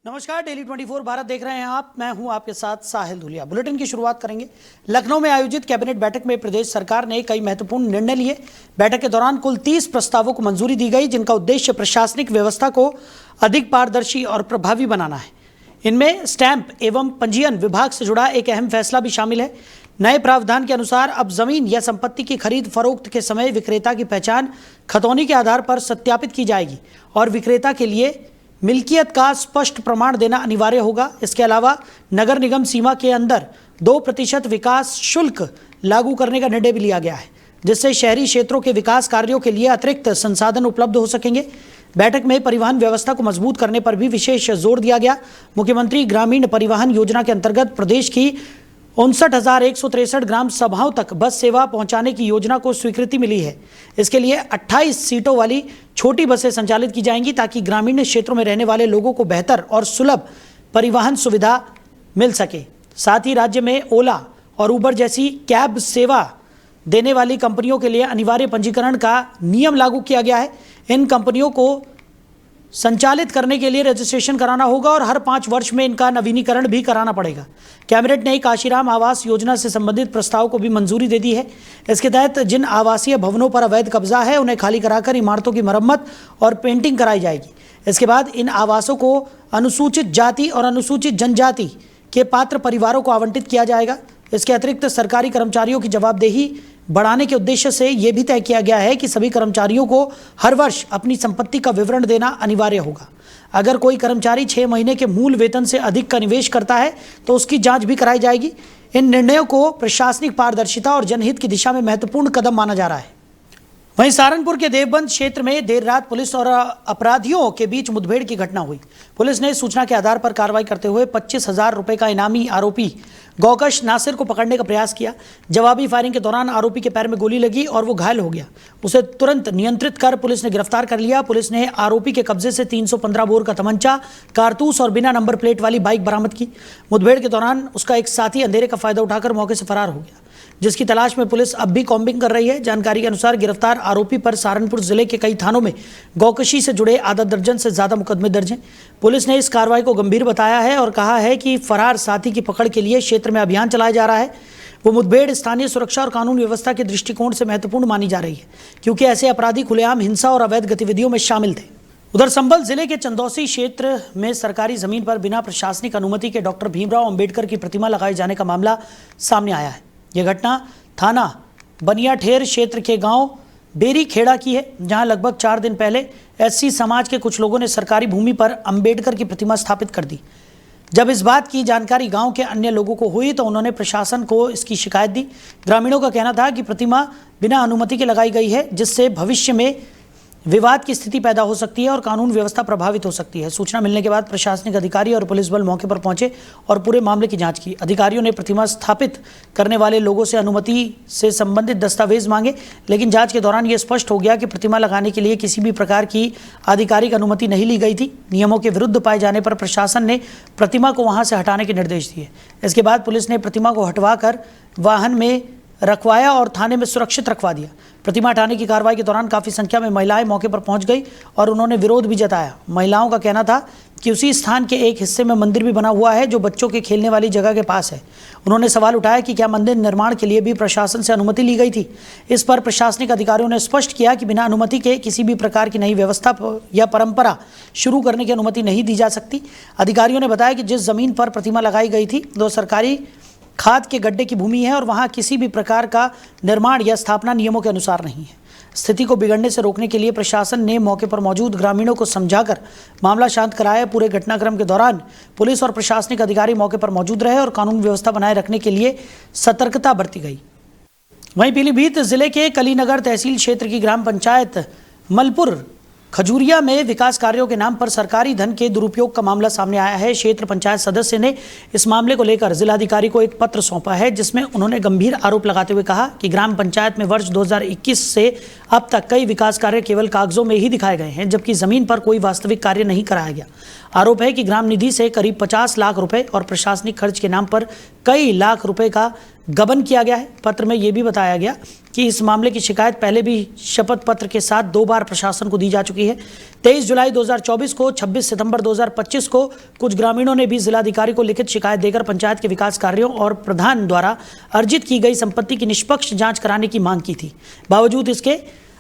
नमस्कार, डेली 24 भारत देख रहे हैं आप। मैं हूं आपके साथ साहिल धुलिया। बुलेटिन की शुरुआत करेंगे। लखनऊ में आयोजित कैबिनेट बैठक में प्रदेश सरकार ने कई महत्वपूर्ण निर्णय लिए। बैठक के दौरान कुल 30 प्रस्तावों को मंजूरी दी गई, जिनका उद्देश्य प्रशासनिक व्यवस्था को अधिक पारदर्शी और प्रभावी बनाना है। इनमें स्टैंप एवं पंजीयन विभाग से जुड़ा एक अहम फैसला भी शामिल है। नए प्रावधान के अनुसार अब जमीन या संपत्ति की खरीद फरोख्त के समय विक्रेता की पहचान खतौनी के आधार पर सत्यापित की जाएगी और विक्रेता के लिए मिल्कियत का स्पष्ट प्रमाण देना अनिवार्य होगा। इसके अलावा नगर निगम सीमा के अंदर 2% विकास शुल्क लागू करने का निर्णय भी लिया गया है, जिससे शहरी क्षेत्रों के विकास कार्यों के लिए अतिरिक्त संसाधन उपलब्ध हो सकेंगे। बैठक में परिवहन व्यवस्था को मजबूत करने पर भी विशेष जोर दिया गया। मुख्यमंत्री ग्रामीण परिवहन योजना के अंतर्गत प्रदेश की 59,163 ग्राम सभाओं तक बस सेवा पहुंचाने की योजना को स्वीकृति मिली है। इसके लिए 28 सीटों वाली छोटी बसें संचालित की जाएंगी, ताकि ग्रामीण क्षेत्रों में रहने वाले लोगों को बेहतर और सुलभ परिवहन सुविधा मिल सके। साथ ही राज्य में ओला और उबर जैसी कैब सेवा देने वाली कंपनियों के लिए अनिवार्य पंजीकरण का नियम लागू किया गया है। इन कंपनियों को संचालित करने के लिए रजिस्ट्रेशन कराना होगा और हर 5 वर्ष में इनका नवीनीकरण भी कराना पड़ेगा। कैबिनेट ने काशीराम आवास योजना से संबंधित प्रस्ताव को भी मंजूरी दे दी है। इसके तहत जिन आवासीय भवनों पर अवैध कब्जा है, उन्हें खाली कराकर इमारतों की मरम्मत और पेंटिंग कराई जाएगी। इसके बाद इन आवासों को अनुसूचित जाति और अनुसूचित जनजाति के पात्र परिवारों को आवंटित किया जाएगा। इसके अतिरिक्त सरकारी कर्मचारियों की जवाबदेही बढ़ाने के उद्देश्य से यह भी तय किया गया है कि सभी कर्मचारियों को हर वर्ष अपनी संपत्ति का विवरण देना अनिवार्य होगा। अगर कोई कर्मचारी 6 महीने के मूल वेतन से अधिक का निवेश करता है तो उसकी जांच भी कराई जाएगी। इन निर्णयों को प्रशासनिक पारदर्शिता और जनहित की दिशा में महत्वपूर्ण कदम माना जा रहा है। वहीं सहारनपुर के देवबंद क्षेत्र में देर रात पुलिस और अपराधियों के बीच मुठभेड़ की घटना हुई। पुलिस ने सूचना के आधार पर कार्रवाई करते हुए 25,000 रुपए का इनामी आरोपी गौकश नासिर को पकड़ने का प्रयास किया। जवाबी फायरिंग के दौरान आरोपी के पैर में गोली लगी और वो घायल हो गया। उसे तुरंत नियंत्रित कर पुलिस ने गिरफ्तार कर लिया। पुलिस ने आरोपी के कब्जे से 315 बोर का तमंचा, कारतूस और बिना नंबर प्लेट वाली बाइक बरामद की। मुठभेड़ के दौरान उसका एक साथी अंधेरे का फायदा उठाकर मौके से फरार हो गया, जिसकी तलाश में पुलिस अब भी कॉम्बिंग कर रही है। जानकारी के अनुसार गिरफ्तार आरोपी पर सहारनपुर जिले के कई थानों में गौकशी से जुड़े आधा दर्जन से ज्यादा मुकदमे दर्ज हैं। पुलिस ने इस कार्रवाई को गंभीर बताया है और कहा है कि फरार साथी की पकड़ के लिए क्षेत्र में अभियान चलाया जा रहा है। वो मुठभेड़ स्थानीय सुरक्षा और कानून व्यवस्था के दृष्टिकोण से महत्वपूर्ण मानी जा रही है, क्योंकि ऐसे अपराधी खुलेआम हिंसा और अवैध गतिविधियों में शामिल थे। उधर संभल जिले के चंदौसी क्षेत्र में सरकारी जमीन पर बिना प्रशासनिक अनुमति के डॉक्टर भीमराव अंबेडकर की प्रतिमा लगाए जाने का मामला सामने आया है। यह घटना थाना बनियाठेर क्षेत्र के गांव बेरी खेड़ा की है, जहां लगभग 4 दिन पहले एससी समाज के कुछ लोगों ने सरकारी भूमि पर अंबेडकर की प्रतिमा स्थापित कर दी। जब इस बात की जानकारी गांव के अन्य लोगों को हुई तो उन्होंने प्रशासन को इसकी शिकायत दी। ग्रामीणों का कहना था कि प्रतिमा बिना अनुमति के लगाई गई है, जिससे भविष्य में विवाद की स्थिति पैदा हो सकती है और कानून व्यवस्था प्रभावित हो सकती है। सूचना मिलने के बाद प्रशासनिक अधिकारी और पुलिस बल मौके पर पहुंचे और पूरे मामले की जांच की। अधिकारियों ने प्रतिमा स्थापित करने वाले लोगों से अनुमति से संबंधित दस्तावेज मांगे, लेकिन जांच के दौरान यह स्पष्ट हो गया कि प्रतिमा लगाने के लिए किसी भी प्रकार की आधिकारिक अनुमति नहीं ली गई थी। नियमों के विरुद्ध पाए जाने पर प्रशासन ने प्रतिमा को वहां से हटाने के निर्देश दिए। इसके बाद पुलिस ने प्रतिमा को हटवाकर वाहन में रखवाया और थाने में सुरक्षित रखवा दिया। प्रतिमा हटाने की कार्रवाई के दौरान काफी संख्या में महिलाएं मौके पर पहुंच गई और उन्होंने विरोध भी जताया। महिलाओं का कहना था कि उसी स्थान के एक हिस्से में मंदिर भी बना हुआ है, जो बच्चों के खेलने वाली जगह के पास है। उन्होंने सवाल उठाया कि क्या मंदिर निर्माण के लिए भी प्रशासन से अनुमति ली गई थी। इस पर प्रशासनिक अधिकारियों ने स्पष्ट किया कि बिना अनुमति के किसी भी प्रकार की नई व्यवस्था या परंपरा शुरू करने की अनुमति नहीं दी जा सकती। अधिकारियों ने बताया कि जिस जमीन पर प्रतिमा लगाई गई थी वो सरकारी खाद के गड्ढे की भूमि है और वहां किसी भी प्रकार का निर्माण या स्थापना नियमों के अनुसार नहीं है। स्थिति को बिगड़ने से रोकने के लिए प्रशासन ने मौके पर मौजूद ग्रामीणों को समझाकर मामला शांत कराया। पूरे घटनाक्रम के दौरान पुलिस और प्रशासनिक अधिकारी मौके पर मौजूद रहे और कानून व्यवस्था बनाए रखने के लिए सतर्कता बरती गई। वहीं पीलीभीत जिले के कलीनगर तहसील क्षेत्र की ग्राम पंचायत मलपुर खजूरिया में विकास कार्यों के नाम पर सरकारी धन के दुरुपयोग का मामला सामने आया है। क्षेत्र पंचायत सदस्य ने इस मामले को लेकर जिलाधिकारी को एक पत्र सौंपा है, जिसमें उन्होंने गंभीर आरोप लगाते हुए कहा कि ग्राम पंचायत में वर्ष 2021 से अब तक कई विकास कार्य केवल कागजों में ही दिखाए गए हैं, जबकि जमीन पर कोई वास्तविक कार्य नहीं कराया गया। आरोप है कि ग्राम निधि से करीब 50 लाख रुपए और प्रशासनिक खर्च के नाम पर कई लाख रुपए का गबन किया गया है। पत्र में यह भी बताया गया कि इस मामले की शिकायत पहले भी शपथ पत्र के साथ 2 बार प्रशासन को दी जा चुकी है। 23 जुलाई 2024 को, 26 सितंबर 2025 को कुछ ग्रामीणों ने भी जिलाधिकारी को लिखित शिकायत देकर पंचायत के विकास कार्यों और प्रधान द्वारा अर्जित की गई संपत्ति की निष्पक्ष जांच कराने की मांग की थी। बावजूद इसके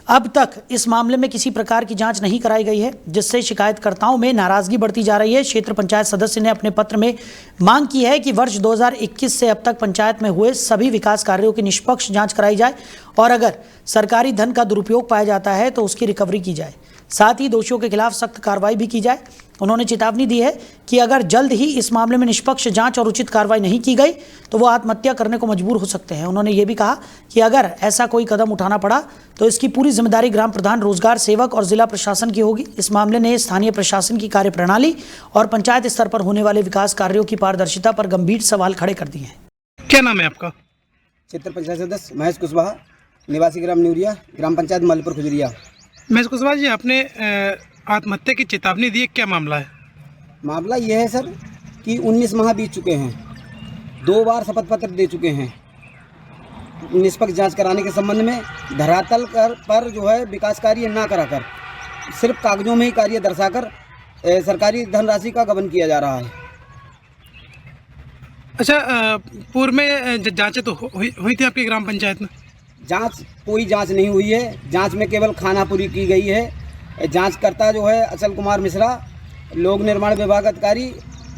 अब तक इस मामले में किसी प्रकार की जांच नहीं कराई गई है, जिससे शिकायतकर्ताओं में नाराजगी बढ़ती जा रही है। क्षेत्र पंचायत सदस्य ने अपने पत्र में मांग की है कि वर्ष 2021 से अब तक पंचायत में हुए सभी विकास कार्यों की निष्पक्ष जांच कराई जाए और अगर सरकारी धन का दुरुपयोग पाया जाता है तो उसकी रिकवरी की जाए। साथ ही दोषियों के खिलाफ सख्त कार्रवाई भी की जाए। उन्होंने चेतावनी दी है कि अगर जल्द ही इस मामले में निष्पक्ष जांच और उचित कार्रवाई नहीं की गई तो वो आत्महत्या करने को मजबूर हो सकते हैं। उन्होंने ये भी कहा कि अगर ऐसा कोई कदम उठाना पड़ा तो इसकी पूरी जिम्मेदारी ग्राम प्रधान, रोजगार सेवक और जिला प्रशासन की होगी। इस मामले ने स्थानीय प्रशासन की कार्यप्रणाली और पंचायत स्तर पर होने वाले विकास कार्यों की पारदर्शिता पर गंभीर सवाल खड़े कर दिए हैं। क्या नाम है आपका? क्षेत्र पंचायत सदस्य महेश कुशवाहा, निवासी ग्राम न्यूरिया, ग्राम पंचायत मलपुर खुजरिया। महेश कुशवाहा जी, आपने आत्महत्या की चेतावनी दी है, क्या मामला है? मामला यह है सर कि 19 माह बीत चुके हैं, 2 बार शपथ पत्र दे चुके हैं निष्पक्ष जांच कराने के संबंध में। धरातल पर जो है विकास कार्य ना कराकर सिर्फ कागजों में ही कार्य दर्शाकर सरकारी धनराशि का गबन किया जा रहा है। अच्छा, पूर्व में जांचें तो हुई थी आपकी ग्राम पंचायत में? कोई जांच नहीं हुई है। जांच में केवल खानापुरी की गई है। जांचकर्ता जो है अचल कुमार मिश्रा, लोक निर्माण विभाग अधिकारी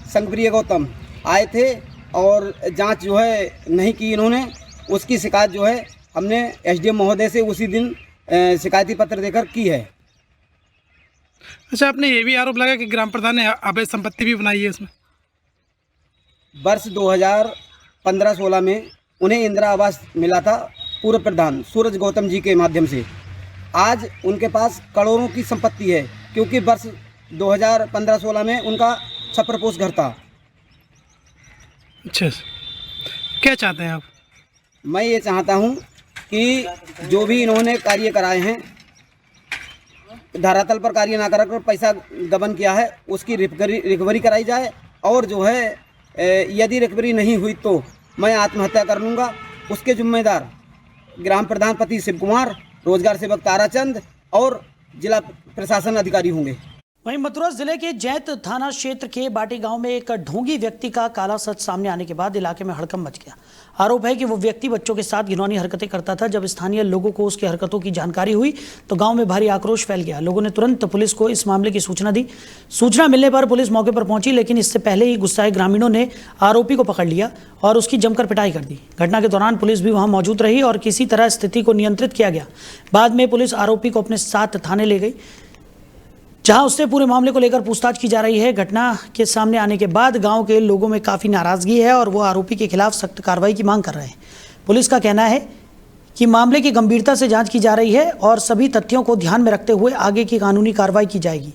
संगप्रिय गौतम आए थे और जांच जो है नहीं की इन्होंने। उसकी शिकायत जो है हमने एसडीएम महोदय से उसी दिन शिकायती पत्र देकर की है। अच्छा, आपने ये भी आरोप लगा कि ग्राम प्रधान ने अवैध संपत्ति भी बनाई है इसमें? वर्ष 2015-16 में उन्हें इंदिरा आवास मिला था पूर्व प्रधान सूरज गौतम जी के माध्यम से। आज उनके पास करोड़ों की संपत्ति है, क्योंकि वर्ष 2015-16 में उनका छप्परपोश घर था। अच्छा, क्या चाहते हैं आप? मैं ये चाहता हूँ कि जो भी इन्होंने कार्य कराए हैं, धरातल पर कार्य ना कराकर पैसा गबन किया है, उसकी रिकवरी कराई जाए और जो है यदि रिकवरी नहीं हुई तो मैं आत्महत्या कर लूँगा। उसके जिम्मेदार ग्राम प्रधान पति शिव कुमार, रोजगार सेवक ताराचंद और जिला प्रशासन अधिकारी होंगे। वहीं मथुरा जिले के जैत थाना क्षेत्र के बाटी गांव में एक ढोंगी व्यक्ति का काला सच सामने आने के बाद इलाके में हड़कंप मच गया। आरोप है कि वो व्यक्ति बच्चों के साथ घिनौनी हरकतें करता था। जब स्थानीय लोगों को उसकी हरकतों की जानकारी हुई तो गांव में भारी आक्रोश फैल गया। लोगों ने तुरंत पुलिस को इस मामले की सूचना दी। सूचना मिलने पर पुलिस मौके पर पहुंची, लेकिन इससे पहले ही गुस्साए ग्रामीणों ने आरोपी को पकड़ लिया और उसकी जमकर पिटाई कर दी। घटना के दौरान पुलिस भी वहां मौजूद रही और किसी तरह स्थिति को नियंत्रित किया गया। बाद में पुलिस आरोपी को अपने साथ थाने ले गई, जहां उससे पूरे मामले को लेकर पूछताछ की जा रही है। घटना के सामने आने के बाद गांव के लोगों में काफ़ी नाराजगी है और वो आरोपी के खिलाफ सख्त कार्रवाई की मांग कर रहे हैं। पुलिस का कहना है कि मामले की गंभीरता से जांच की जा रही है और सभी तथ्यों को ध्यान में रखते हुए आगे की कानूनी कार्रवाई की जाएगी।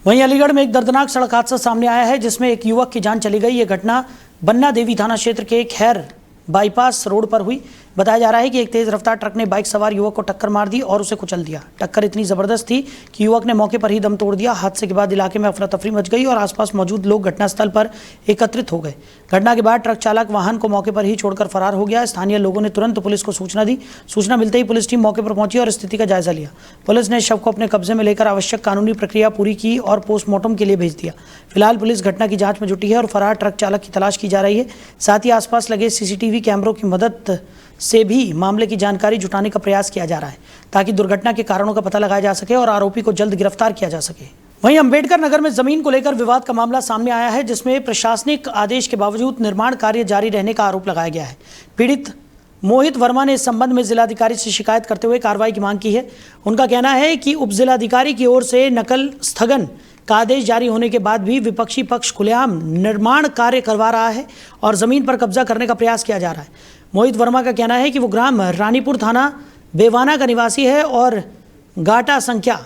वहीं अलीगढ़ में एक दर्दनाक सड़क हादसा सामने आया है, जिसमें एक युवक की जान चली गई। ये घटना बन्ना देवी थाना क्षेत्र के खैर बाईपास रोड पर हुई। बताया जा रहा है कि एक तेज रफ्तार ट्रक ने बाइक सवार युवक को टक्कर मार दी और उसे कुचल दिया। टक्कर इतनी जबरदस्त थी कि युवक ने मौके पर ही दम तोड़ दिया। हादसे के बाद इलाके में अफरा तफरी मच गई और आसपास मौजूद लोग घटनास्थल पर एकत्रित हो गए। घटना के बाद ट्रक चालक वाहन को मौके पर ही छोड़कर फरार हो गया। स्थानीय लोगों ने तुरंत पुलिस को सूचना दी। सूचना मिलते ही पुलिस टीम मौके पर पहुंची और स्थिति का जायजा लिया। पुलिस ने शव को अपने कब्जे में लेकर आवश्यक कानूनी प्रक्रिया पूरी की और पोस्टमार्टम के लिए भेज दिया। फिलहाल पुलिस घटना की जांच में जुटी है और फरार ट्रक चालक की तलाश की जा रही है। साथ ही आसपास लगे सीसीटीवी कैमरों की मदद से भी मामले की जानकारी जुटाने का प्रयास किया जा रहा है, ताकि दुर्घटना के कारणों का पता लगाया जा सके और आरोपी को जल्द गिरफ्तार किया जा सके। वहीं अंबेडकर नगर में जमीन को लेकर विवाद का मामला सामने आया है, जिसमें प्रशासनिक आदेश के बावजूद निर्माण कार्य जारी रहने का आरोप लगाया गया है। पीड़ित मोहित वर्मा ने इस संबंध में जिलाधिकारी से शिकायत करते हुए कार्रवाई की मांग की है। उनका कहना है कि उप जिलाधिकारी की ओर से नकल स्थगन का आदेश जारी होने के बाद भी विपक्षी पक्ष खुलेआम निर्माण कार्य करवा रहा है और जमीन पर कब्जा करने का प्रयास किया जा रहा है। मोहित वर्मा का कहना है कि वो ग्राम रानीपुर थाना बेवाना का निवासी है और गाटा संख्या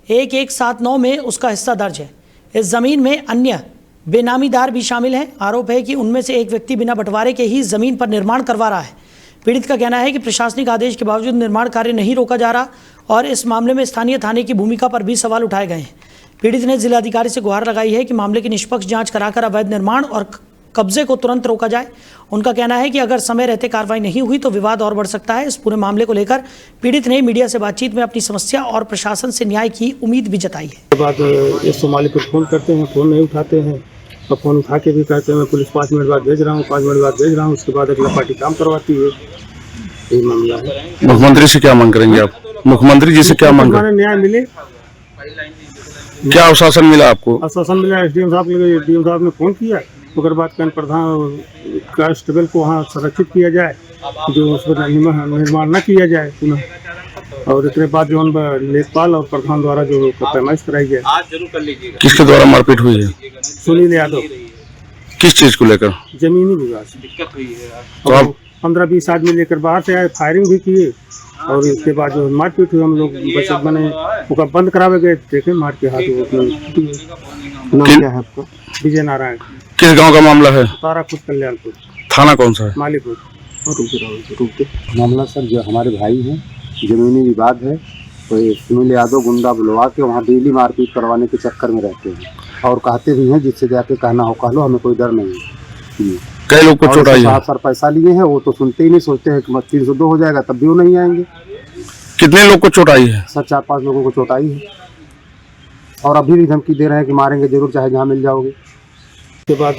1179 में उसका हिस्सा दर्ज है। इस जमीन में अन्य बेनामीदार भी शामिल हैं। आरोप है कि उनमें से एक व्यक्ति बिना बंटवारे के ही जमीन पर निर्माण करवा रहा है। पीड़ित का कहना है कि प्रशासनिक आदेश के बावजूद निर्माण कार्य नहीं रोका जा रहा और इस मामले में स्थानीय थाने की भूमिका पर भी सवाल उठाए गए हैं। पीड़ित ने जिलाधिकारी से गुहार लगाई है कि मामले की निष्पक्ष जांच कराकर अवैध निर्माण और कब्जे को तुरंत रोका जाए। उनका कहना है कि अगर समय रहते कार्रवाई नहीं हुई तो विवाद और बढ़ सकता है। इस पूरे मामले को लेकर पीड़ित ने मीडिया से बातचीत में अपनी समस्या और प्रशासन से न्याय की उम्मीद भी जताई है। उसके बाद ये सोमाली पर फ़ोन करते हैं, फ़ोन नहीं उठाते हैं और फ़ोन उठा के भी कहते हैं मैं पुलिस 5 मिनट बाद भेज रहा हूँ, 5 मिनट बाद भेज रहा हूँ। उसके बाद अगला पार्टी काम करवाती है। यही मामला है। मुख्यमंत्री से क्या मांग करेंगे आप? मुख्यमंत्री जी से क्या मांग करेंगे? न्याय मिले। क्या आश्वासन मिला आपको? आश्वासन मिला, एसडीएम साहब ने फ़ोन किया। उसके बाद कैंट प्रधान कांस्टेबल को वहाँ संरक्षित किया जाए, जो उस पर निर्माण न किया जाए पुनः। और इसके बाद जो लेखपाल और प्रधान द्वारा जो पैमाइश कराई जाए। आज जरूर कर लीजिएगा। किसके द्वारा मारपीट हुई है? सुनील यादव। किस चीज को लेकर? जमीनी विवाद से दिक्कत हुई है। तो आप 15-20 आदमी लेकर बाहर से आए, फायरिंग भी किए और इसके बाद जो मारपीट हुई, हम लोग बचत बने उसका बंद करावे गए, देखे मार के हाथ। नाम क्या है आपका? विजय नारायण। किस गांव का मामला है? तारापुर कल्याणपुर। थाना कौन सा है? मालीपुर। मामला सर जो हमारे भाई हैं, जमीनी विवाद है। तो सुनील यादव गुंडा बुलवा के वहाँ डेली मारपीट करवाने के चक्कर में रहते हैं और कहते भी हैं जिससे जाके कहना हो कह लो, हमें कोई डर नहीं है। कई लोग को चोट आई है। सर पैसा लिए हैं, वो तो सुनते ही नहीं, सोचते हैं कि 302 हो जाएगा तब भी वो नहीं आएंगे। कितने लोग को चोट आई है? सर 4-5 लोगों को चोट आई है और अभी भी धमकी दे रहे हैं कि मारेंगे जरूर, चाहे जहाँ मिल जाओगे। उसके बाद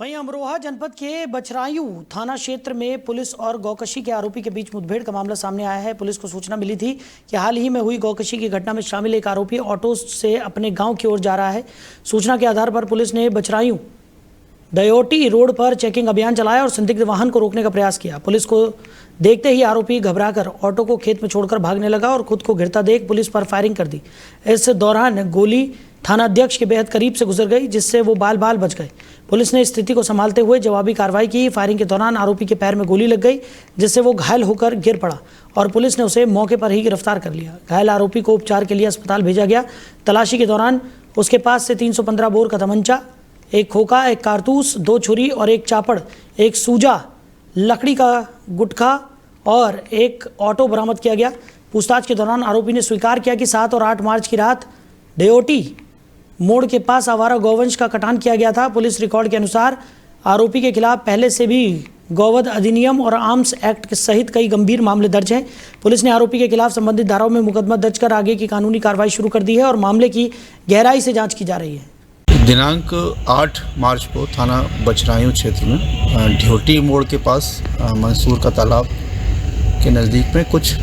वहीं अमरोहा जनपद के बछरायू थाना क्षेत्र में पुलिस और गौकशी के आरोपी के बीच मुठभेड़ का मामला सामने आया है। पुलिस को सूचना मिली थी कि हाल ही में हुई गौकशी की घटना में शामिल एक आरोपी ऑटो से अपने गांव की ओर जा रहा है। सूचना के आधार पर पुलिस ने बछरायू दयोटी रोड पर चेकिंग अभियान चलाया और संदिग्ध वाहन को रोकने का प्रयास किया। पुलिस को देखते ही आरोपी घबराकर ऑटो को खेत में छोड़कर भागने लगा और खुद को गिरता देख पुलिस पर फायरिंग कर दी। इस दौरान गोली थानाध्यक्ष के बेहद करीब से गुजर गई, जिससे वो बाल बाल बच गए। पुलिस ने स्थिति को संभालते हुए जवाबी कार्रवाई की। फायरिंग के दौरान आरोपी के पैर में गोली लग गई, जिससे वो घायल होकर गिर पड़ा और पुलिस ने उसे मौके पर ही गिरफ्तार कर लिया। घायल आरोपी को उपचार के लिए अस्पताल भेजा गया। तलाशी के दौरान उसके पास से 315 बोर का तमंचा, एक खोखा, एक कारतूस, 2 छुरी और एक चापड़, एक सूजा, लकड़ी का गुटखा और एक ऑटो बरामद किया गया। पूछताछ के दौरान आरोपी ने स्वीकार किया कि 7 और 8 मार्च की रात डेयोटी मोड़ के पास आवारा गौवंश का कटान किया गया था। पुलिस रिकॉर्ड के अनुसार आरोपी के खिलाफ पहले से भी गौवध अधिनियम और आर्म्स एक्ट सहित कई गंभीर मामले दर्ज हैं। पुलिस ने आरोपी के खिलाफ संबंधित धाराओं में मुकदमा दर्ज कर आगे की कानूनी कार्रवाई शुरू कर दी है और मामले की गहराई से जांच की जा रही है। दिनांक 8 मार्च को थाना बछरायू क्षेत्र में ढ्योटी मोड़ के पास मंसूर का तालाब के नज़दीक में कुछ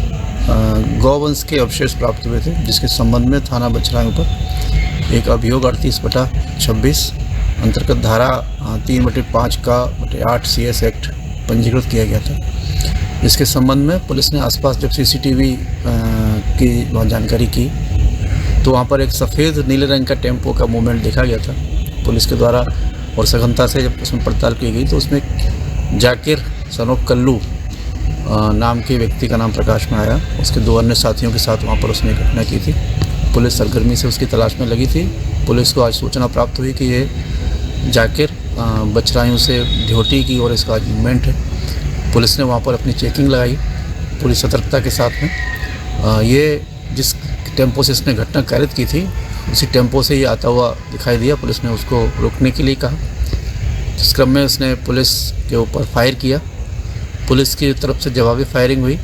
गौवंश के अवशेष प्राप्त हुए थे, जिसके संबंध में थाना बछरायू पर एक अभियोग 38/26 अंतर्गत धारा 3/5 का 8 CS एक्ट पंजीकृत किया गया था। इसके संबंध में पुलिस ने आसपास जब CCTV की जानकारी की तो वहाँ पर एक सफ़ेद नीले रंग का टेम्पो का मूवमेंट देखा गया था। पुलिस के द्वारा और सघनता से जब उसमें पड़ताल की गई तो उसमें जाकिर सनोफ कल्लू नाम के व्यक्ति का नाम प्रकाश में आया। उसके 2 अन्य साथियों के साथ वहाँ पर उसने घटना की थी। पुलिस सरगर्मी से उसकी तलाश में लगी थी। पुलिस को आज सूचना प्राप्त हुई कि ये जाकिर बछरायू से ढ्योटी की ओर इसका मूवमेंट है। पुलिस ने वहाँ पर अपनी चेकिंग लगाई पूरी सतर्कता के साथ में। ये जिस टेम्पो से इसने घटना कारित की थी उसी टेम्पो से ये आता हुआ दिखाई दिया। पुलिस ने उसको रोकने के लिए कहा, जिस क्रम में उसने पुलिस के ऊपर फायर किया। पुलिस की तरफ से जवाबी फायरिंग हुई,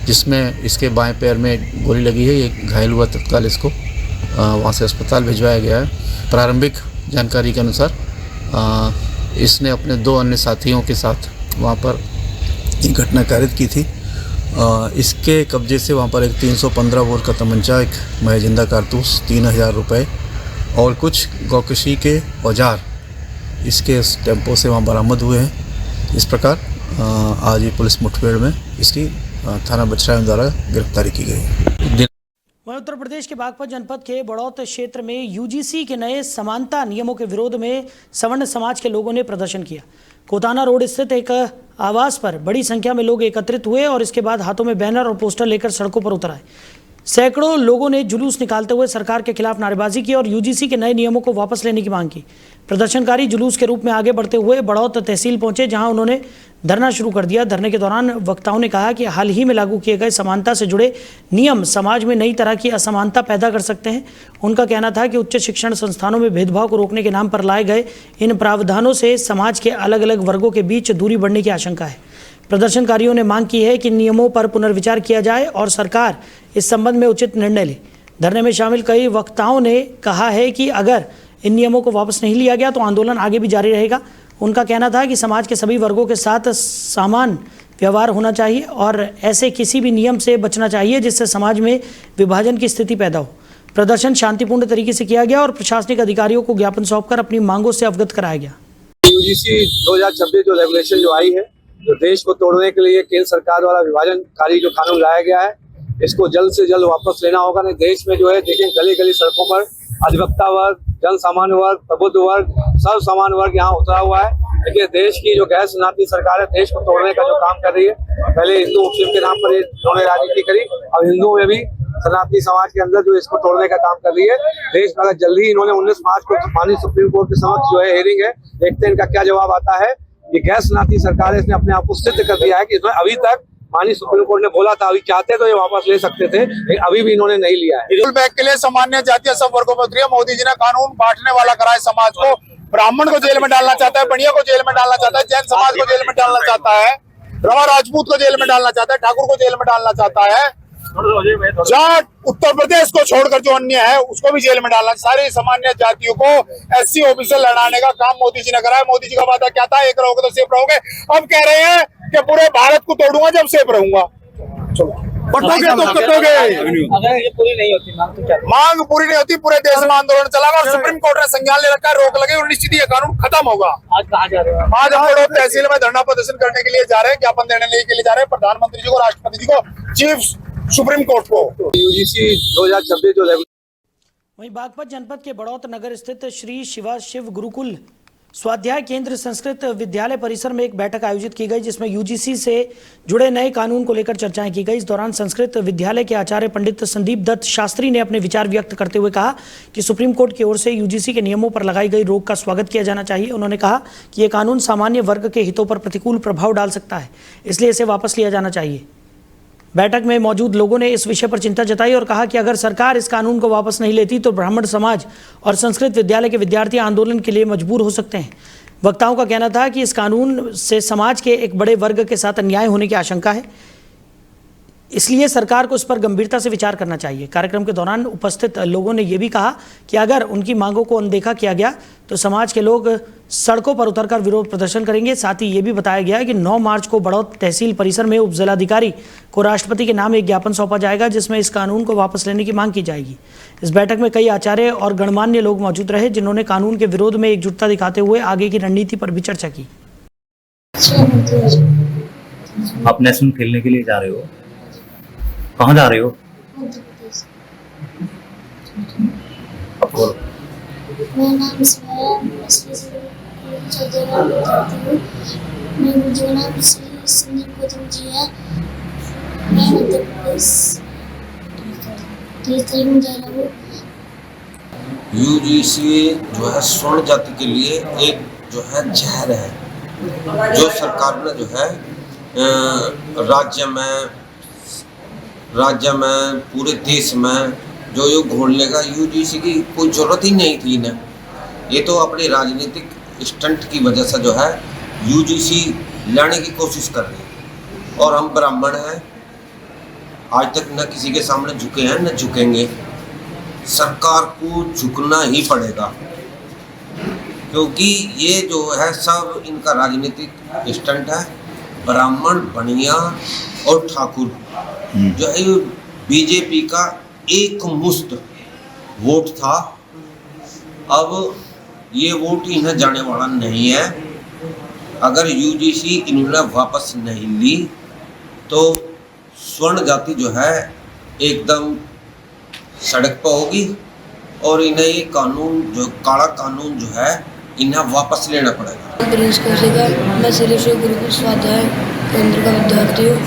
जिसमें इसके बाएं पैर में गोली लगी है। ये घायल हुआ, तत्काल इसको वहाँ से अस्पताल भिजवाया गया है। प्रारंभिक जानकारी के अनुसार इसने अपने 2 अन्य साथियों के साथ वहाँ पर ये घटना कारित की थी। इसके कब्जे से वहाँ पर एक 315 बोर का तमंचा, एक महजिंदा कारतूस, 3000 रुपये और कुछ गौकशी के औजार इसके टेम्पो से वहाँ बरामद हुए हैं। इस प्रकार आज ये पुलिस मुठभेड़ में इसकी थाना बछरायू द्वारा गिरफ्तारी की गई। वहीं उत्तर प्रदेश के बागपत जनपद के बड़ौत क्षेत्र में UGC के नए समानता नियमों के विरोध में सवर्ण समाज के लोगों ने प्रदर्शन किया। कोताना रोड स्थित एक आवास पर बड़ी संख्या में लोग एकत्रित हुए और इसके बाद हाथों में बैनर और पोस्टर लेकर सड़कों पर उतर आए। सैकड़ों लोगों ने जुलूस निकालते हुए सरकार के खिलाफ नारेबाजी की और यूजीसी के नए नियमों को वापस लेने की मांग की। प्रदर्शनकारी जुलूस के रूप में आगे बढ़ते हुए बड़ौत तहसील पहुंचे, जहां उन्होंने धरना शुरू कर दिया। धरने के दौरान वक्ताओं ने कहा कि हाल ही में लागू किए गए समानता से जुड़े नियम समाज में नई तरह की असमानता पैदा कर सकते हैं। उनका कहना था कि उच्च शिक्षण संस्थानों में भेदभाव को रोकने के नाम पर लाए गए इन प्रावधानों से समाज के अलग अलग वर्गों के बीच दूरी बढ़ने की आशंका है। प्रदर्शनकारियों ने मांग की है कि नियमों पर पुनर्विचार किया जाए और सरकार इस संबंध में उचित निर्णय ले। धरने में शामिल कई वक्ताओं ने कहा है कि अगर इन नियमों को वापस नहीं लिया गया तो आंदोलन आगे भी जारी रहेगा। उनका कहना था कि समाज के सभी वर्गों के साथ समान व्यवहार होना चाहिए और ऐसे किसी भी नियम से बचना चाहिए जिससे समाज में विभाजन की स्थिति पैदा हो। प्रदर्शन शांतिपूर्ण तरीके से किया गया और प्रशासनिक अधिकारियों को ज्ञापन सौंपकर अपनी मांगों से अवगत कराया गया। यूजीसी 2026 जो रेगुलेशन जो आई है, जो देश को तोड़ने के लिए केंद्र सरकार द्वारा विभाजनकारी जो कानून लाया गया है, इसको जल्द से जल्द वापस लेना होगा। नहीं देश में जो है देखें गली गली सड़कों पर अधिवक्ता वर्ग, जन सामान्य वर्ग, प्रबुद्ध वर्ग, सब सामान्य वर्ग यहाँ उतरा हुआ है। देखिए देश की जो गैर सनातनी सरकार है देश को तोड़ने का जो काम कर रही है, पहले हिंदू मुस्लिम के नाम पर इन्होंने राजनीति करी, अब हिंदुओं में भी सनातनी समाज के अंदर जो इसको तोड़ने का काम कर रही है। देश में अगर जल्दी इन्होंने 19 मार्च को माननीय सुप्रीम कोर्ट के समक्ष जो है हियरिंग है, देखते हैं इनका क्या जवाब आता है। ये गैर सनातनी सरकार है, इसने अपने आप को सिद्ध कर दिया है कि इसमें अभी तक माननीय सुप्रीम कोर्ट ने बोला था, अभी चाहते तो ये वापस ले सकते थे, लेकिन अभी भी इन्होंने नहीं लिया है। रोल बैक के लिए सामान्य जातीय सब वर्गों में उतरी है। मोदी जी ने कानून बांटने वाला कराए समाज को। ब्राह्मण को जेल में डालना चाहता है, बनिया को जेल में डालना चाहता है, जैन समाज को जेल में डालना चाहता है, रवा राजपूत को जेल में डालना चाहता है, ठाकुर को जेल में डालना चाहता है, जाट उत्तर प्रदेश को छोड़कर जो अन्य है उसको भी जेल में डालना। सारी सामान्य जातियों को एससी ओबीसी से लड़ाने का काम मोदी जी ने करा है। मोदी जी का वादा क्या था, एक रहोगे तो सेफ रहोगे। अब कह रहे हैं कि पूरे भारत को तोड़ूंगा जब सेफ रहूंगा। बटोगे तो कटोगे। अगर ये पूरी नहीं होती मांग तो क्या? मांग पूरी नहीं होती, पूरे देश में आंदोलन चलेगा और सुप्रीम कोर्ट ने संज्ञान ले रखा है, रोक लगे और निश्चित ये कानून खत्म होगा। आज कहाँ जा रहे हो? आज हम बड़ौत तहसील में धरना प्रदर्शन करने के लिए जा रहे हैं, ज्ञापन देने के लिए जा रहे हैं प्रधानमंत्री जी को, राष्ट्रपति जी को, चीफ सुप्रीम कोर्ट को। यूजीसी 2026 जो वहीं बागपत जनपद के बड़ौत नगर स्थित श्री शिवा शिव गुरुकुल स्वाध्याय केंद्र संस्कृत विद्यालय परिसर में एक बैठक आयोजित की गई, जिसमें यूजीसी से जुड़े नए कानून को लेकर चर्चाएं की गई। इस दौरान संस्कृत विद्यालय के आचार्य पंडित संदीप दत्त शास्त्री ने अपने विचार व्यक्त करते हुए कहा कि सुप्रीम कोर्ट की ओर से यूजीसी के नियमों पर लगाई गई रोक का स्वागत किया जाना चाहिए। उन्होंने कहा कि यह कानून सामान्य वर्ग के हितों पर प्रतिकूल प्रभाव डाल सकता है, इसलिए इसे वापस लिया जाना चाहिए। बैठक में मौजूद लोगों ने इस विषय पर चिंता जताई और कहा कि अगर सरकार इस कानून को वापस नहीं लेती तो ब्राह्मण समाज और संस्कृत विद्यालय के विद्यार्थी आंदोलन के लिए मजबूर हो सकते हैं। वक्ताओं का कहना था कि इस कानून से समाज के एक बड़े वर्ग के साथ अन्याय होने की आशंका है, इसलिए सरकार को इस पर गंभीरता से विचार करना चाहिए। कार्यक्रम के दौरान उपस्थित लोगों ने यह भी कहा कि अगर उनकी मांगों को अनदेखा किया गया तो समाज के लोग सड़कों पर उतरकर विरोध प्रदर्शन करेंगे। साथ ही ये भी बताया गया कि 9 मार्च को बड़ौत तहसील परिसर में उपजिलाधिकारी को राष्ट्रपति के नाम एक ज्ञापन सौंपा जाएगा, जिसमें इस कानून को वापस लेने की मांग की जाएगी। इस बैठक में कई आचार्य और गणमान्य लोग मौजूद रहे, जिन्होंने कानून के विरोध में एकजुटता दिखाते हुए आगे की रणनीति पर भी चर्चा की। आप नेशनल खेलने के लिए जा रहे हो, कहाँ जा रहे हो? मेरा नाम स्वाया मेरा नाम श्री संदीप गौतम जी है। मैं मध्य प्रदेश 30 तारीख में जा रहा हूँ। यूजीसी जो है स्वर्ण जाति के लिए एक जो है जहर है, जो सरकार ने जो है राज्य में पूरे देश में जो ये घोलने का यूजीसी की कोई ज़रूरत ही नहीं थी ना। ये तो अपनी राजनीतिक स्टंट की वजह से जो है यूजीसी लाने की कोशिश कर रही है। और हम ब्राह्मण हैं, आज तक न किसी के सामने झुके हैं न झुकेंगे। सरकार को झुकना ही पड़ेगा, क्योंकि ये जो है सब इनका राजनीतिक स्टंट है। ब्राह्मण, बनिया और ठाकुर जो है बीजेपी का एक मुश्त वोट था, अब ये वोट इन्हें जाने वाला नहीं है। अगर यूजीसी इन्होंने वापस नहीं ली तो स्वर्ण जाति जो है एकदम सड़क पर होगी और इन्हें ये कानून जो काला कानून जो है इन्हें वापस लेना पड़ेगा। मैं श्री शिव गुरुकुल स्वाध्याय केंद्र का विद्यार्थी हूँ।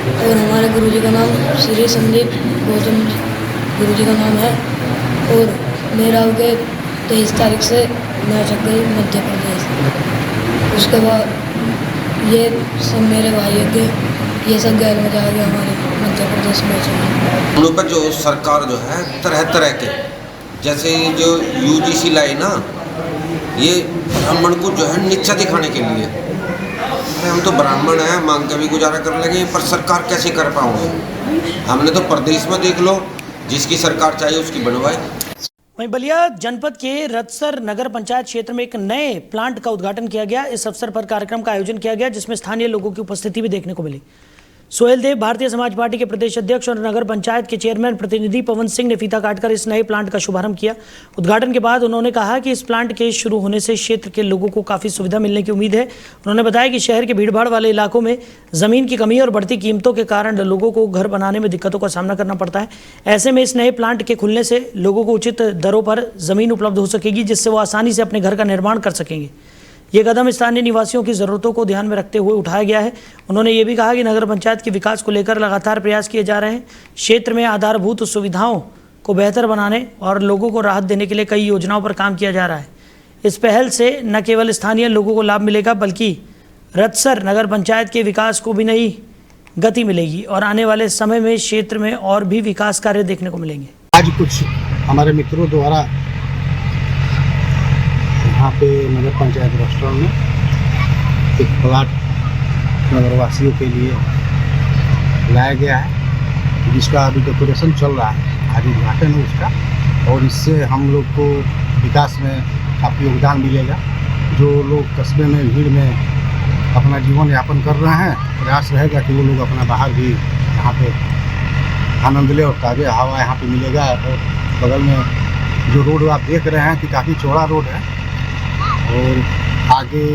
और हमारे गुरुजी का नाम श्री संदीप गौतम गुरुजी का नाम है। और मेरा हो गए 23 तारीख से मैं चल गई मध्य प्रदेश। उसके बाद ये सब मेरे भाई के ये सब गैर में जा गया हमारे मध्य प्रदेश में चले। उन पर जो सरकार जो है तरह तरह के जैसे जो यूजीसी लाई ना, ये ब्राह्मण को जो है नीचा दिखाने के लिए। हम तो ब्राह्मण हैं, मांग के भी गुजारा कर लेंगे, पर सरकार कैसे कर पाओगे? हमने तो प्रदेश में देख लो, जिसकी सरकार चाहिए उसकी बनवाए। वहीं बलिया जनपद के रतसर नगर पंचायत क्षेत्र में एक नए प्लांट का उद्घाटन किया गया। इस अवसर पर कार्यक्रम का आयोजन किया गया, जिसमें स्थानीय लोगों की उपस्थिति भी देखने को मिली। सोहेल देव भारतीय समाज पार्टी के प्रदेश अध्यक्ष और नगर पंचायत के चेयरमैन प्रतिनिधि पवन सिंह ने फीता काटकर इस नए प्लांट का शुभारंभ किया। उद्घाटन के बाद उन्होंने कहा कि इस प्लांट के शुरू होने से क्षेत्र के लोगों को काफ़ी सुविधा मिलने की उम्मीद है। उन्होंने बताया कि शहर के भीड़भाड़ वाले इलाकों में ज़मीन की कमी और बढ़ती कीमतों के कारण लोगों को घर बनाने में दिक्कतों का सामना करना पड़ता है। ऐसे में इस नए प्लांट के खुलने से लोगों को उचित दरों पर ज़मीन उपलब्ध हो सकेगी, जिससे वो आसानी से अपने घर का निर्माण कर सकेंगे। ये कदम स्थानीय निवासियों की ज़रूरतों को ध्यान में रखते हुए उठाया गया है। उन्होंने ये भी कहा कि नगर पंचायत के विकास को लेकर लगातार प्रयास किए जा रहे हैं। क्षेत्र में आधारभूत सुविधाओं को बेहतर बनाने और लोगों को राहत देने के लिए कई योजनाओं पर काम किया जा रहा है। इस पहल से न केवल स्थानीय लोगों को लाभ मिलेगा, बल्कि रतसर नगर पंचायत के विकास को भी नई गति मिलेगी और आने वाले समय में क्षेत्र में और भी विकास कार्य देखने को मिलेंगे। आज कुछ हमारे मित्रों द्वारा यहाँ पे नगर पंचायत रेस्टोरेंट में एक प्लाट नगरवासियों के लिए लाया गया है, जिसका अभी डेकोरेशन चल रहा है। आज उद्घाटन है उसका, और इससे हम लोग को विकास में काफ़ी योगदान मिलेगा। जो लोग कस्बे में भीड़ में अपना जीवन यापन कर रहे हैं, प्रयास रहेगा कि वो लोग अपना बाहर भी यहाँ पे आनंद ले और ताज़े हवा यहाँ पे मिलेगा। और बगल में जो रोड आप देख रहे हैं कि काफ़ी चौड़ा रोड है, और आगे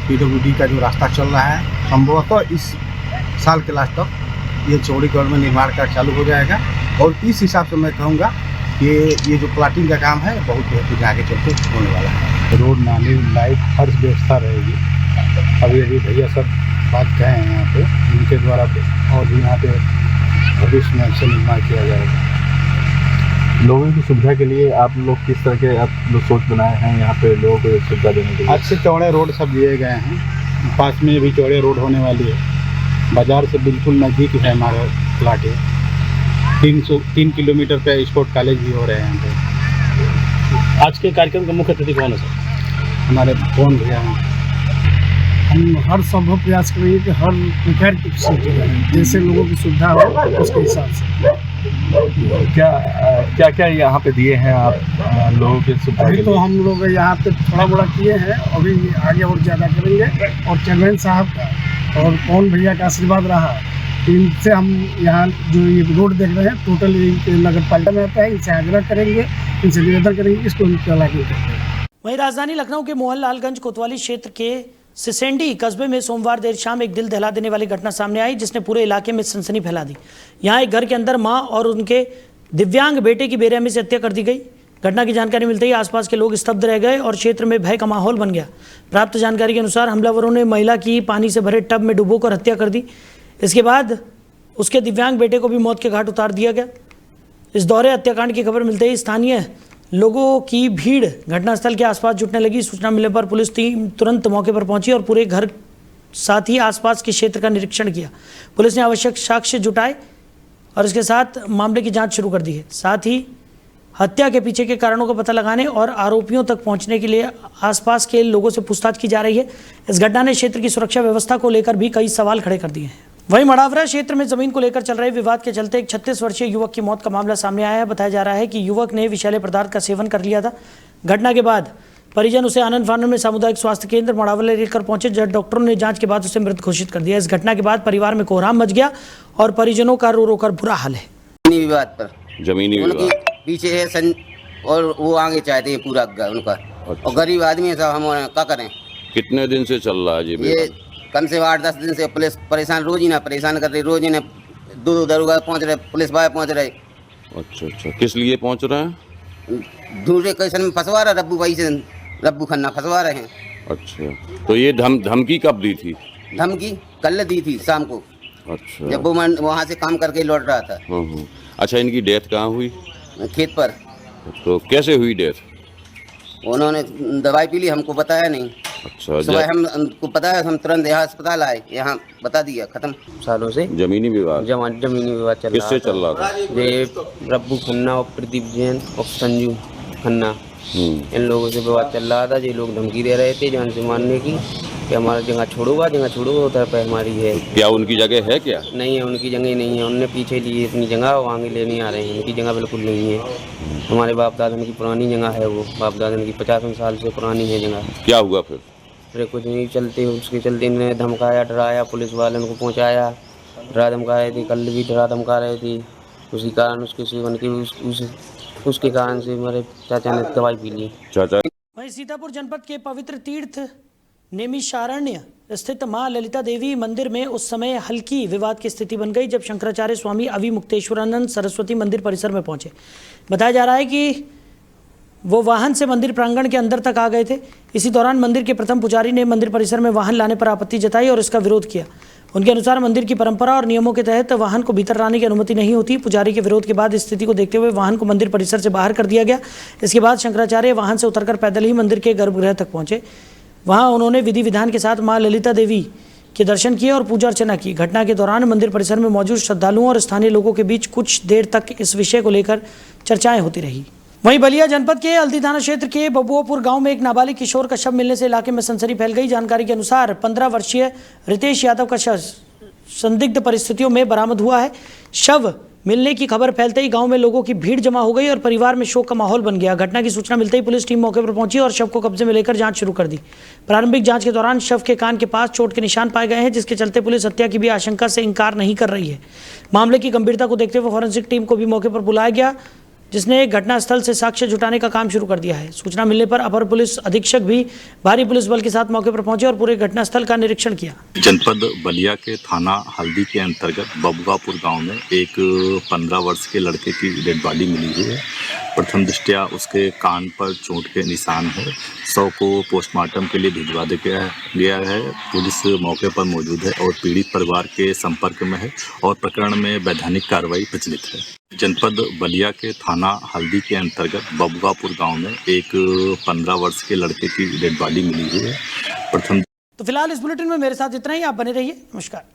PWD का जो रास्ता चल रहा है, संभवतः इस साल के लास्ट तक ये चौड़ीकरण में निर्माण कार्य चालू हो जाएगा। और इस हिसाब से मैं कहूँगा कि ये जो प्लाटिंग का काम है बहुत बेहतरीन आगे चलते होने वाला है। रोड, नाली, लाइट, हर व्यवस्था रहेगी। अभी अभी भैया सब बात कहे हैं यहाँ पे, उनके द्वारा और भी यहाँ पे भविष्य में अच्छा निर्माण किया जाएगा। लोगों की सुविधा के लिए आप लोग किस तरह के आप लोग सोच बनाए हैं यहाँ पे लोगों को सुविधा देने के लिए? अच्छे चौड़े रोड सब दिए गए हैं, पास में भी चौड़े रोड होने वाली है। बाज़ार से बिल्कुल नज़दीक है हमारा प्लाट है। 3 किलोमीटर पे स्पोर्ट कॉलेज भी हो रहे हैं यहाँ पे। आज के कार्यक्रम का मुख्य अतिथि कौन है सर? हमारे कौन भैया हैं। हम हर संभव प्रयास करेंगे कि हर प्रकार की सुविधा जैसे लोगों की सुविधा हो उसके हिसाब से। क्या यहाँ पे दिए हैं आप लोगों की सुविधा? अभी तो हम लोग यहाँ पे थोड़ा बड़ा किए हैं, अभी आगे और ज़्यादा करेंगे। और चेयरमैन साहब का और कौन भैया का आशीर्वाद रहा, इनसे हम यहाँ जो ये रोड देख रहे हैं टोटल नगर पालिका में आता है, इनसे आग्रह करेंगे, इनसे निवेदन करेंगे, इसको लागू करेंगे। वहीं राजधानी लखनऊ के मोहनलालगंज कोतवाली क्षेत्र के सिसेंडी कस्बे में सोमवार देर शाम एक दिल दहला देने वाली घटना सामने आई, जिसने पूरे इलाके में सनसनी फैला दी। यहाँ एक घर के अंदर मां और उनके दिव्यांग बेटे की बेरहमी से हत्या कर दी गई। घटना की जानकारी मिलते ही आसपास के लोग स्तब्ध रह गए और क्षेत्र में भय का माहौल बन गया। प्राप्त जानकारी के अनुसार हमलावरों ने महिला की पानी से भरे टब में डुबोकर हत्या कर दी। इसके बाद उसके दिव्यांग बेटे को भी मौत के घाट उतार दिया गया। इस दौरे हत्याकांड की खबर मिलते ही स्थानीय लोगों की भीड़ घटनास्थल के आसपास जुटने लगी। सूचना मिलने पर पुलिस टीम तुरंत मौके पर पहुंची और पूरे घर साथ ही आसपास के क्षेत्र का निरीक्षण किया। पुलिस ने आवश्यक साक्ष्य जुटाए और इसके साथ मामले की जांच शुरू कर दी है। साथ ही हत्या के पीछे के कारणों का पता लगाने और आरोपियों तक पहुंचने के लिए आसपास के लोगों से पूछताछ की जा रही है। इस घटना ने क्षेत्र की सुरक्षा व्यवस्था को लेकर भी कई सवाल खड़े कर दिए हैं। वहीं मड़ावरा क्षेत्र में जमीन को लेकर चल रहे विवाद के चलते एक 36 वर्षीय युवक की मौत का मामला सामने आया है। बताया जा रहा है कि युवक ने विषैले पदार्थ का सेवन कर लिया था। घटना के बाद परिजन उसे आनंद फानन में सामुदायिक स्वास्थ्य केंद्र मड़ावरा लेकर पहुंचे, जहां डॉक्टरों ने जांच के बाद उसे मृत घोषित कर दिया। इस घटना के बाद परिवार में कोहराम मच गया और परिजनों का रो रो कर बुरा हाल है। विवाद पर जमीनी विवाद पीछे है और वो आगे चाहते हैं पूरा उनका। अच्छा। और गरीब आदमी है, सब हम क्या करें। कितने दिन से चल रहा है ये कम से 8-10 दिन से पुलिस परेशान, रोज ही ना परेशान कर रही, रोज ही ना दो दरोगा पहुंच रहे, पुलिस वाले पहुंच रहे। अच्छा, किस लिए पहुंच रहे हैं? दूसरे कैसे में फंसवा रहा रब्बू भाई से, रब्बू खन्ना फंसवा रहे हैं। अच्छा, तो ये धमकी कब दी थी? धमकी कल दी थी शाम को। अच्छा। जब वो वहाँ से काम करके लौट रहा था। अच्छा, इनकी डेथ कहाँ हुई? खेत पर। तो कैसे हुई डेथ? उन्होंने दवाई पी ली, हमको बताया नहीं। अच्छा। सुबह हमको पता है, हम तुरंत यहाँ अस्पताल आए, यहाँ बता दिया, खत्म। सालों से जमीनी विवाद जमीनी विवाद चल रहा किससे चल रहा था? ये रब्बू खन्ना और प्रदीप जैन और संजू खन्ना, इन लोगों से विवाद चल रहा था। ये लोग धमकी दे रहे थे जान से मारने की, कि हमारा जगह छोड़ोगा उधर पे हमारी है। क्या उनकी जगह है? क्या नहीं है, उनकी जगह नहीं है। उनने पीछे ली अपनी जगह, वो आगे लेने आ रहे हैं। उनकी जगह बिल्कुल नहीं है। हमारे बाप दादा की पुरानी जगह है, वो बाप दादा की 50 साल से पुरानी है जगह। क्या हुआ फिर? फिर कुछ नहीं, उसके चलते इन्होंने धमकाया, डराया, पुलिस वाले को पहुँचाया, डरा धमका रहे थे, कल भी डरा धमका रहे थे। उसी कारण उसके सेवन की उसके कारण से मेरे चाचा ने दवाई पी ली। चाचा। वहीं सीतापुर जनपद के पवित्र तीर्थ नैमिषारण्य स्थित मां ललिता देवी मंदिर में उस समय हल्की विवाद की स्थिति बन गई जब शंकराचार्य स्वामी अविमुक्तेश्वरानंद सरस्वती मंदिर परिसर में पहुंचे। बताया जा रहा है कि वो वाहन से मंदिर प्रांगण के अंदर तक आ गए थे। इसी दौरान मंदिर के प्रथम पुजारी ने मंदिर परिसर में वाहन लाने पर आपत्ति जताई और इसका विरोध किया। उनके अनुसार मंदिर की परंपरा और नियमों के तहत वाहन को भीतर लाने की अनुमति नहीं होती। पुजारी के विरोध के बाद स्थिति को देखते हुए वाहन को मंदिर परिसर से बाहर कर दिया गया। इसके बाद शंकराचार्य वाहन से उतरकर पैदल ही मंदिर के गर्भगृह तक पहुंचे। वहां उन्होंने विधि विधान के साथ मां ललिता देवी के दर्शन किए और पूजा अर्चना की। घटना के दौरान मंदिर परिसर में मौजूद श्रद्धालुओं और स्थानीय लोगों के बीच कुछ देर तक इस विषय को लेकर चर्चाएं होती रही। वहीं बलिया जनपद के हल्दी थाना क्षेत्र के बबुआपुर गांव में एक नाबालिग किशोर का शव मिलने से इलाके में सनसनी फैल गई। जानकारी के अनुसार 15 वर्षीय रितेश यादव का शव संदिग्ध परिस्थितियों में बरामद हुआ है। शव मिलने की खबर फैलते ही गांव में लोगों की भीड़ जमा हो गई और परिवार में शोक का माहौल बन गया। घटना की सूचना मिलते ही पुलिस टीम मौके पर पहुंची और शव को कब्जे में लेकर जांच शुरू कर दी। प्रारंभिक जांच के दौरान शव के कान के पास चोट के निशान पाए गए हैं, जिसके चलते पुलिस हत्या की भी आशंका से इनकार नहीं कर रही है। मामले की गंभीरता को देखते हुए फॉरेंसिक टीम को भी मौके पर बुलाया गया, जिसने घटनास्थल से साक्ष्य जुटाने का काम शुरू कर दिया है। सूचना मिलने पर अपर पुलिस अधीक्षक भी भारी पुलिस बल के साथ मौके पर पहुंचे और पूरे घटनास्थल का निरीक्षण किया। जनपद बलिया के थाना हल्दी के अंतर्गत बबुआपुर गांव में एक 15 वर्ष के लड़के की डेड बॉडी मिली हुई है। प्रथम दृष्टया उसके कान पर चोट के निशान है। शव को पोस्टमार्टम के लिए भिजवा दिया गया है। पुलिस मौके पर मौजूद है और पीड़ित परिवार के संपर्क में है और प्रकरण में वैधानिक कार्रवाई प्रचलित है। जनपद बलिया के थाना हल्दी के अंतर्गत बबुआपुर गांव में एक 15 वर्ष के लड़के की डेड बॉडी मिली हुई है। तो फिलहाल इस बुलेटिन में मेरे साथ इतना ही। आप बने रहिए। नमस्कार।